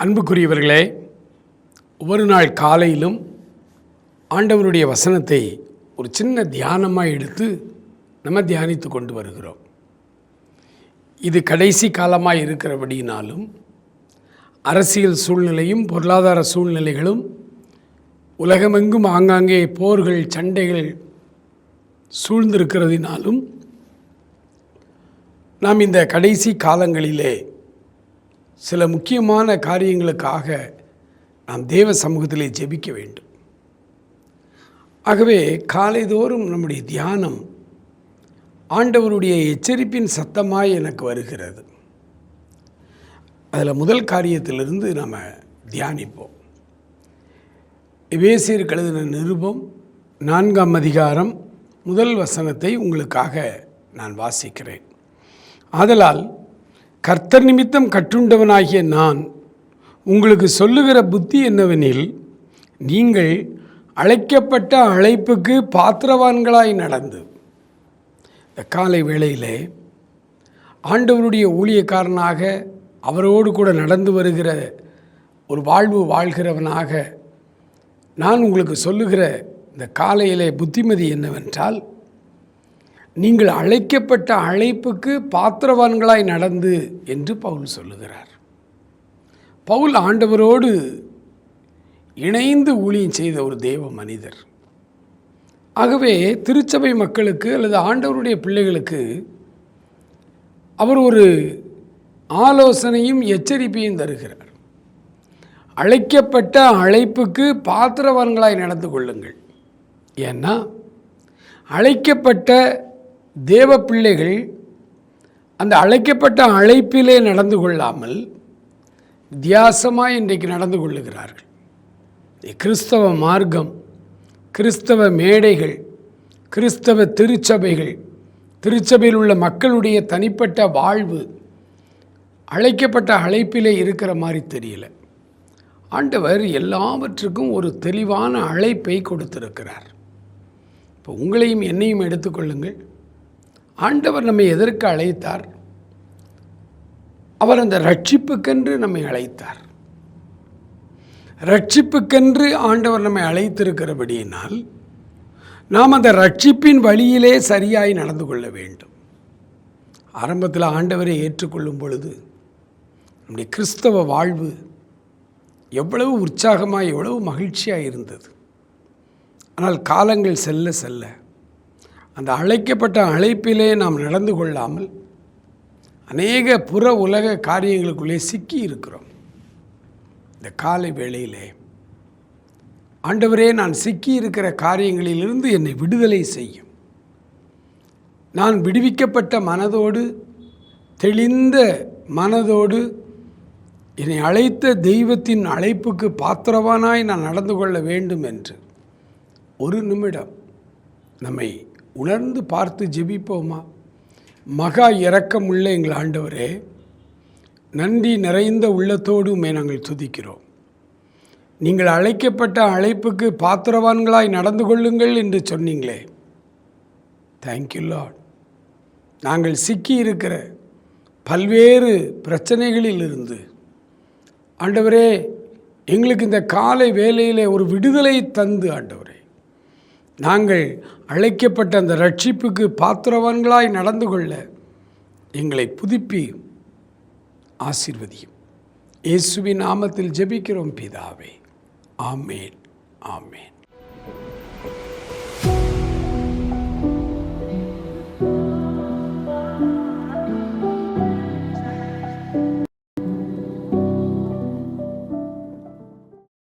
அன்புக்குரியவர்களே, ஒவ்வொரு நாள் காலையிலும் ஆண்டவருடைய வசனத்தை ஒரு சின்ன தியானமாக எடுத்து நம்ம தியானித்து கொண்டு வருகிறோம். இது கடைசி காலமாக இருக்கிறபடினாலும் அரசியல் சூழ்நிலையும் பொருளாதார சூழ்நிலைகளும் உலகமெங்கும் ஆங்காங்கே போர்கள் சண்டைகள் சூழ்ந்திருக்கிறதினாலும் நாம் இந்த கடைசி காலங்களிலே சில முக்கியமான காரியங்களுக்காக நாம் தேவ சமூகத்திலே ஜெபிக்க வேண்டும். ஆகவே காலைதோறும் நம்முடைய தியானம் ஆண்டவருடைய எச்சரிப்பின் சத்தமாய் எனக்கு வருகிறது. அதில் முதல் காரியத்திலிருந்து நாம் தியானிப்போம். எபேசியருக்கு எழுதின நிருபம் 4ஆம் அதிகாரம் முதல் வசனத்தை உங்களுக்காக நான் வாசிக்கிறேன். ஆதலால் கர்த்தர் நிமித்தம் கட்டுண்டவனாகிய நான் உங்களுக்கு சொல்லுகிற புத்தி என்னவெனில், நீங்கள் அழைக்கப்பட்ட அழைப்புக்கு பாத்திரவான்களாய் நடந்து. இந்த காலை வேளையிலே ஆண்டவருடைய ஊழியக்காரனாக அவரோடு கூட நடந்து வருகிற ஒரு வாழ்வு வாழ்கிறவனாக நான் உங்களுக்கு சொல்லுகிற இந்த காலையிலே புத்திமதி என்னவென்றால், நீங்கள் அழைக்கப்பட்ட அழைப்புக்கு பாத்திரவான்களாய் நடந்து என்று பவுல் சொல்லுகிறார். பவுல் ஆண்டவரோடு இணைந்து ஊழியம் செய்த ஒரு தேவ மனிதர். ஆகவே திருச்சபை மக்களுக்கு அல்லது ஆண்டவருடைய பிள்ளைகளுக்கு அவர் ஒரு ஆலோசனையும் எச்சரிப்பையும் தருகிறார். அழைக்கப்பட்ட அழைப்புக்கு பாத்திரவான்களாய் நடந்து கொள்ளுங்கள். ஏன்னா அழைக்கப்பட்ட தேவ பிள்ளைகள் அந்த அழைக்கப்பட்ட அழைப்பிலே நடந்து கொள்ளாமல் வித்தியாசமாக இன்றைக்கு நடந்து கொள்ளுகிறார்கள். கிறிஸ்தவ மார்க்கம், கிறிஸ்தவ மேடைகள், கிறிஸ்தவ திருச்சபைகள், திருச்சபையில் உள்ள மக்களுடைய தனிப்பட்ட வாழ்வு அழைக்கப்பட்ட அழைப்பிலே இருக்கிற மாதிரி தெரியல. ஆண்டவர் எல்லாவற்றுக்கும் ஒரு தெளிவான அழைப்பை கொடுத்திருக்கிறார். இப்போ உங்களையும் என்னையும் எடுத்துக்கொள்ளுங்கள். ஆண்டவர் நம்மை எதற்கு அழைத்தார்? அவர் அந்த ரட்சிப்புக்கென்று நம்மை அழைத்தார். ரட்சிப்புக்கென்று ஆண்டவர் நம்மை அழைத்திருக்கிறபடியினால் நாம் அந்த ரட்சிப்பின் வழியிலே சரியாய் நடந்து கொள்ள வேண்டும். ஆரம்பத்தில் ஆண்டவரை ஏற்றுக்கொள்ளும் பொழுது நம்முடைய கிறிஸ்தவ வாழ்வு எவ்வளவு உற்சாகமாக எவ்வளவு மகிழ்ச்சியாக இருந்தது. ஆனால் காலங்கள் செல்ல செல்ல அந்த அழைக்கப்பட்ட அழைப்பிலே நாம் நடந்து கொள்ளாமல் அநேக புற உலக காரியங்களுக்குள்ளே சிக்கி இருக்கிறோம். இந்த காலை வேளையிலே ஆண்டவரே, நான் சிக்கி இருக்கிற காரியங்களிலிருந்து என்னை விடுதலை செய்யும். நான் விடுவிக்கப்பட்ட மனதோடு, தெளிந்த மனதோடு என்னை அழைத்த தெய்வத்தின் அழைப்புக்கு பாத்திரவானாய் நான் நடந்து கொள்ள வேண்டும் என்று ஒரு நிமிடம் நம்மை உணர்ந்து பார்த்து ஜெபிப்போமா? மகா இரக்கமுள்ள எங்கள் ஆண்டவரே, நன்றி நிறைந்த உள்ளத்தோடு நாங்கள் துதிக்கிறோம். நீங்கள் அழைக்கப்பட்ட அழைப்புக்கு பாத்திரவான்களாய் நடந்து கொள்ளுங்கள் என்று சொன்னீங்களே. Thank you Lord. நாங்கள் சிக்கி இருக்கிற பல்வேறு பிரச்சனைகளில் இருந்து ஆண்டவரே எங்களுக்கு இந்த காலை வேளையிலே ஒரு விடுதலை தந்து ஆண்டவரே, நாங்கள் அழைக்கப்பட்ட அந்த ரட்சிப்புக்கு பாத்திரவான்களாய் நடந்து கொள்ள எங்களை புதுப்பி ஆசீர்வதியும். இயேசுவின் நாமத்தில் ஜெபிக்கிறோம் பிதாவே. ஆமேன், ஆமேன்.